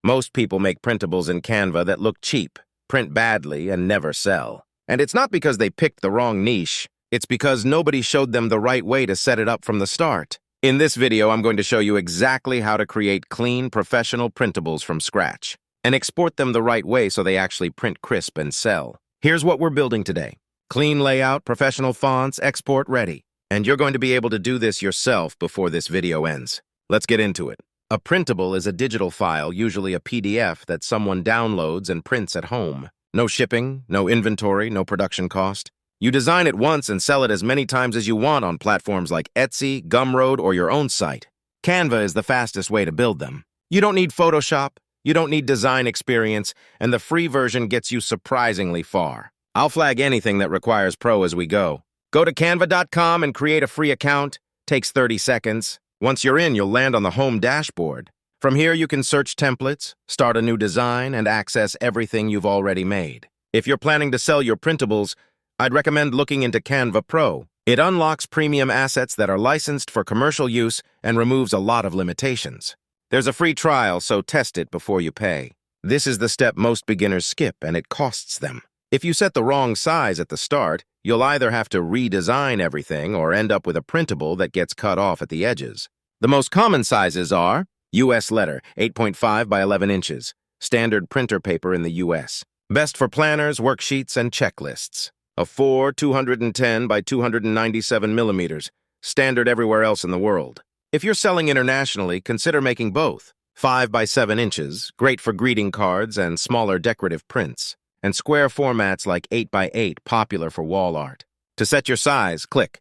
Most people make printables in Canva that look cheap, print badly, and never sell. And it's not because they picked the wrong niche, it's because nobody showed them the right way to set it up from the start. In this video, I'm going to show you exactly how to create clean, professional printables from scratch, and export them the right way so they actually print crisp and sell. Here's what we're building today. Clean layout, professional fonts, export ready. And you're going to be able to do this yourself before this video ends. Let's get into it. A printable is a digital file, usually a PDF, that someone downloads and prints at home. No shipping, no inventory, no production cost. You design it once and sell it as many times as you want on platforms like Etsy, Gumroad, or your own site. Canva is the fastest way to build them. You don't need Photoshop, you don't need design experience, and the free version gets you surprisingly far. I'll flag anything that requires Pro as we go. Go to canva.com and create a free account. Takes 30 seconds. Once you're in, you'll land on the home dashboard. From here, you can search templates, start a new design, and access everything you've already made. If you're planning to sell your printables, I'd recommend looking into Canva Pro. It unlocks premium assets that are licensed for commercial use and removes a lot of limitations. There's a free trial, so test it before you pay. This is the step most beginners skip, and it costs them. If you set the wrong size at the start, you'll either have to redesign everything or end up with a printable that gets cut off at the edges. The most common sizes are US letter, 8.5 by 11 inches, standard printer paper in the US. Best for planners, worksheets, and checklists. A 4, 210 by 297 millimeters, standard everywhere else in the world. If you're selling internationally, consider making both. 5 by 7 inches, great for greeting cards and smaller decorative prints. And square formats like 8 by 8, popular for wall art. To set your size, click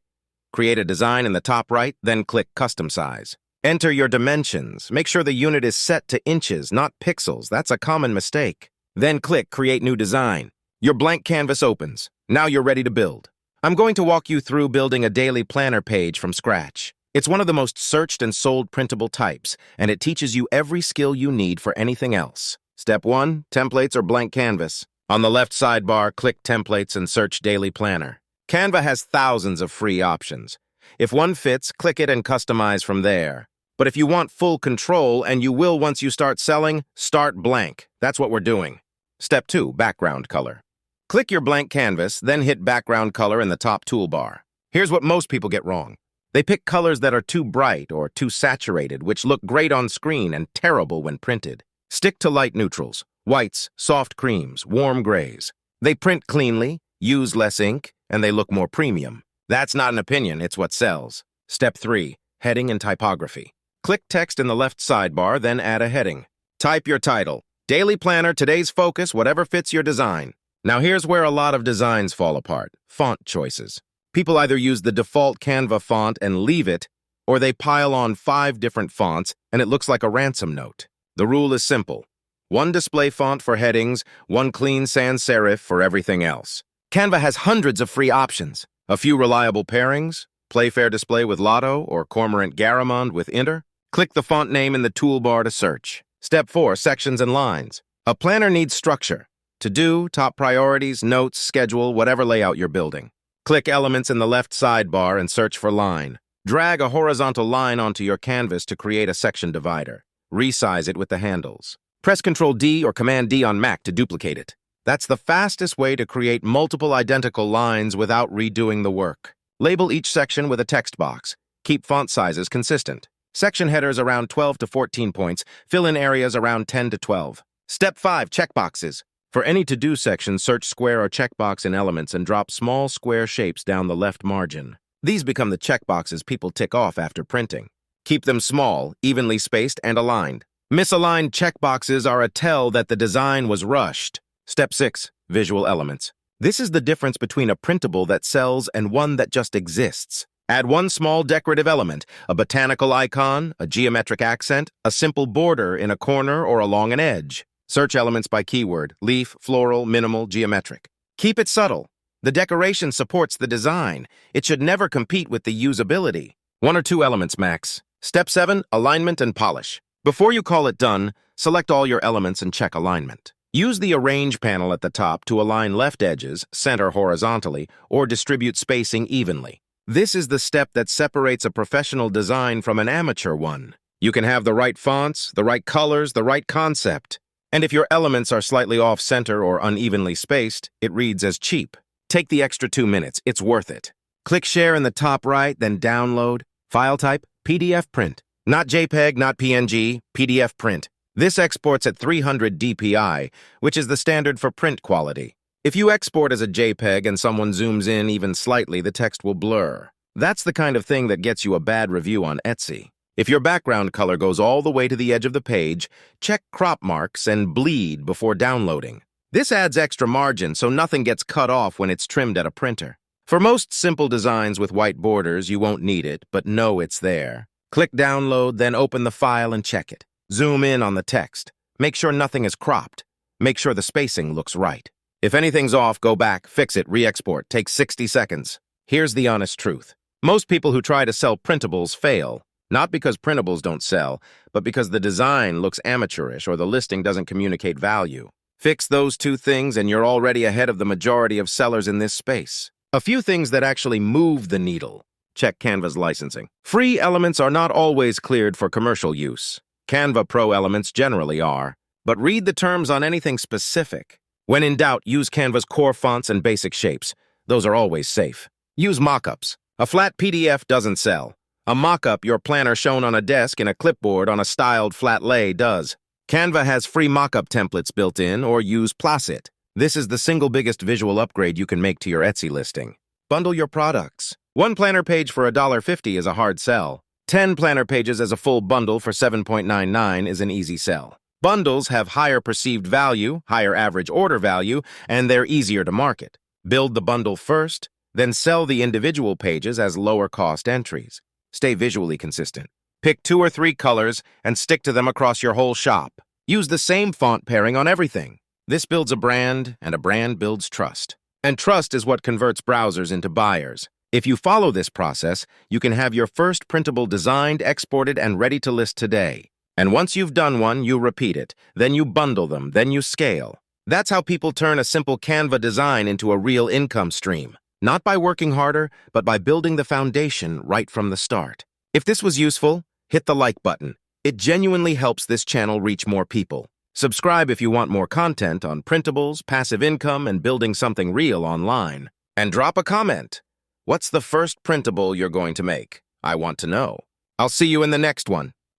Create a design in the top right, then click Custom Size. Enter your dimensions. Make sure the unit is set to inches, not pixels. That's a common mistake. Then click Create New Design. Your blank canvas opens. Now you're ready to build. I'm going to walk you through building a daily planner page from scratch. It's one of the most searched and sold printable types, and it teaches you every skill you need for anything else. Step 1, templates or blank canvas. On the left sidebar, click Templates and search Daily Planner. Canva has thousands of free options. If one fits, click it and customize from there. But if you want full control, and you will once you start selling, start blank. That's what we're doing. Step 2, background color. Click your blank canvas, then hit background color in the top toolbar. Here's what most people get wrong. They pick colors that are too bright or too saturated, which look great on screen and terrible when printed. Stick to light neutrals. Whites, soft creams, warm grays. They print cleanly, use less ink, and they look more premium. That's not an opinion, it's what sells. Step 3, heading and typography. Click text in the left sidebar, then add a heading. Type your title. Daily Planner, today's focus, whatever fits your design. Now here's where a lot of designs fall apart. Font choices. People either use the default Canva font and leave it, or they pile on 5 different fonts and it looks like a ransom note. The rule is simple. One display font for headings, one clean sans serif for everything else. Canva has hundreds of free options. A few reliable pairings, Playfair display with Lotto or Cormorant Garamond with Inter. Click the font name in the toolbar to search. Step 4, sections and lines. A planner needs structure. To-do, top priorities, notes, schedule, whatever layout you're building. Click Elements in the left sidebar and search for line. Drag a horizontal line onto your canvas to create a section divider. Resize it with the handles. Press Ctrl-D or Command-D on Mac to duplicate it. That's the fastest way to create multiple identical lines without redoing the work. Label each section with a text box. Keep font sizes consistent. Section headers around 12 to 14 points. Fill in areas around 10 to 12. Step 5, checkboxes. For any to-do section, search square or checkbox in Elements and drop small square shapes down the left margin. These become the checkboxes people tick off after printing. Keep them small, evenly spaced, and aligned. Misaligned checkboxes are a tell that the design was rushed. Step 6, visual elements. This is the difference between a printable that sells and one that just exists. Add one small decorative element, a botanical icon, a geometric accent, a simple border in a corner or along an edge. Search elements by keyword, leaf, floral, minimal, geometric. Keep it subtle. The decoration supports the design. It should never compete with the usability. 1 or 2 elements max. Step 7, alignment and polish. Before you call it done, select all your elements and check alignment. Use the Arrange panel at the top to align left edges, center horizontally, or distribute spacing evenly. This is the step that separates a professional design from an amateur one. You can have the right fonts, the right colors, the right concept. And if your elements are slightly off-center or unevenly spaced, it reads as cheap. Take the extra 2 minutes, it's worth it. Click Share in the top right, then Download. File type, PDF print. Not JPEG, not PNG, PDF print. This exports at 300 dpi, which is the standard for print quality. If you export as a JPEG and someone zooms in even slightly, the text will blur. That's the kind of thing that gets you a bad review on Etsy. If your background color goes all the way to the edge of the page, check crop marks and bleed before downloading. This adds extra margin so nothing gets cut off when it's trimmed at a printer. For most simple designs with white borders, you won't need it, but know it's there. Click Download, then open the file and check it. Zoom in on the text. Make sure nothing is cropped. Make sure the spacing looks right. If anything's off, go back, fix it, re-export. Takes 60 seconds. Here's the honest truth. Most people who try to sell printables fail. Not because printables don't sell, but because the design looks amateurish or the listing doesn't communicate value. Fix those two things and you're already ahead of the majority of sellers in this space. A few things that actually move the needle. Check Canva's licensing. Free elements are not always cleared for commercial use. Canva Pro elements generally are. But read the terms on anything specific. When in doubt, use Canva's core fonts and basic shapes. Those are always safe. Use mockups. A flat PDF doesn't sell. A mock-up, your planner shown on a desk in a clipboard on a styled flat lay, does. Canva has free mock-up templates built in, or use Placit. This is the single biggest visual upgrade you can make to your Etsy listing. Bundle your products. 1 planner page for $1.50 is a hard sell. 10 planner pages as a full bundle for $7.99 is an easy sell. Bundles have higher perceived value, higher average order value, and they're easier to market. Build the bundle first, then sell the individual pages as lower-cost entries. Stay visually consistent. Pick 2 or 3 colors and stick to them across your whole shop. Use the same font pairing on everything. This builds a brand, and a brand builds trust. And trust is what converts browsers into buyers. If you follow this process, you can have your first printable designed, exported, and ready to list today. And once you've done one, you repeat it. Then you bundle them, then you scale. That's how people turn a simple Canva design into a real income stream. Not by working harder, but by building the foundation right from the start. If this was useful, hit the like button. It genuinely helps this channel reach more people. Subscribe if you want more content on printables, passive income, and building something real online. And drop a comment. What's the first printable you're going to make? I want to know. I'll see you in the next one.